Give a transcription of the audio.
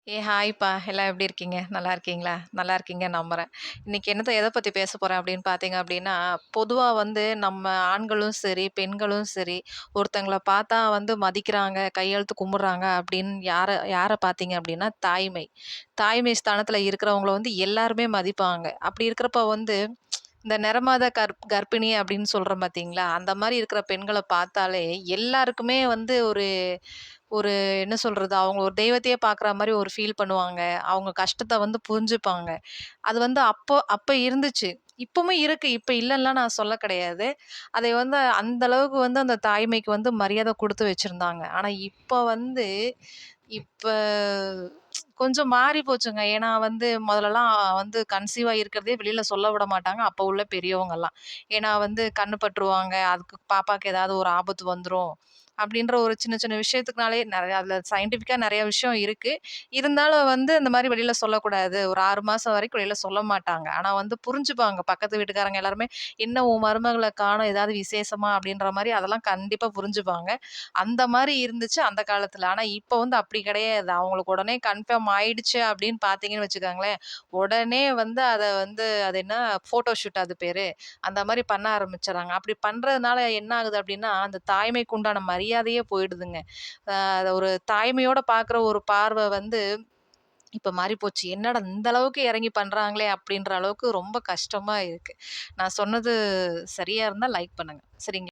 ஹாய்ப்பா! எல்லாம் எப்படி இருக்கீங்க? நல்லா இருக்கீங்களா? நல்லா இருக்கீங்கன்னு நம்புறேன். இன்னைக்கு என்னத்த எத பத்தி பேச போறேன் அப்படின்னு பார்த்தீங்க அப்படின்னா, பொதுவா வந்து நம்ம ஆண்களும் சரி, பெண்களும் சரி, ஒருத்தங்கள பார்த்தா வந்து மதிக்கிறாங்க, கையெழுத்து கும்பிடுறாங்க அப்படின்னு யார யார பார்த்தீங்க அப்படின்னா, தாய்மை. தாய்மை ஸ்தானத்துல இருக்கிறவங்கள வந்து எல்லாருமே மதிப்பாங்க. அப்படி இருக்கிறப்ப வந்து இந்த நிறமாத கர்ப்பிணி அப்படின்னு சொல்றோம் பார்த்தீங்களா? அந்த மாரி இருக்கிற பெண்கள பார்த்தாலே எல்லாருக்குமே வந்து ஒரு ஒரு என்ன சொல்றது? அவங்க ஒரு தெய்வத்தையே பார்க்குற மாரி ஒரு ஃபீல் பண்ணுவாங்க. அவங்க கஷ்டத்த வந்து புரிஞ்சுப்பாங்க. அது வந்து அப்ப இருந்துச்சு. இப்பவும் இருக்கு. இப்ப இல்லன்னுலாம் நான் சொல்ல கிடையாது. அதை வந்து அந்த அளவுக்கு வந்து அந்த தாய்மைக்கு வந்து மரியாதை குடுத்து வச்சிருந்தாங்க. ஆனா இப்ப வந்து இப்ப கொஞ்சம் மாறி போச்சுங்க. ஏன்னா வந்து முதலலாம் வந்து கன்சீவா இருக்கிறதே வெளில சொல்ல விட மாட்டாங்க. அப்ப உள்ள பெரியவங்கலாம். ஏன்னா வந்து கண்ணு பட்டுருவாங்க. அதுக்கு பாப்பாக்கு ஏதாவது ஒரு ஆபத்து வந்துரும். அப்படின்ற ஒரு சின்ன சின்ன விஷயத்துக்குனாலே நெறைய அதுல சயின்டிஃபிக்கா நெறைய விஷயம் இருக்கு. இருந்தாலும் வந்து இந்த மாரி வெளில சொல்லக்கூடாது. ஒரு 6 மாசம் வரைக்கும் வெளில சொல்ல மாட்டாங்க. ஆனா வந்து புரிஞ்சுப்பாங்க. பக்கத்து வீட்டுக்காரங்க எல்லாருமே, "என்ன உன் மருமகள காணோம், ஏதாவது விசேஷமா?" அப்படின்ற மாரி அதெல்லாம் கண்டிப்பா புரிஞ்சுப்பாங்க. அந்த மாரி இருந்துச்சு அந்த காலத்துல. ஆனா இப்ப வந்து அப்படி கிடையாது. அவங்களுக்கு உடனே கன்ஃபார்ம் ஆயிடுச்சு அப்படின்னு பார்த்தீங்கன்னு வச்சுக்கோங்களேன், உடனே வந்து அத வந்து அது என்ன ஃபோட்டோ ஷூட் அது பேரு. அந்த மாரி பண்ண ஆரம்பிச்சுர்றாங்க. அப்படி பண்றதுனால என்ன ஆகுது அப்படின்னா, அந்த தாய்மைக்கு உண்டான மரியாதையே போயிடுதுங்க. ஒரு தாய்மையோட பார்க்குற ஒரு பார்வ வந்து இப்ப மாறி போச்சு. என்னடா இந்த அளவுக்கு இறங்கி பண்றாங்களே! அப்படின்ற அளவுக்கு ரொம்ப கஷ்டமா இருக்கு. நான் சொன்னது சரியா இருந்தா லைக் பண்ணுங்க. சரிங்களா?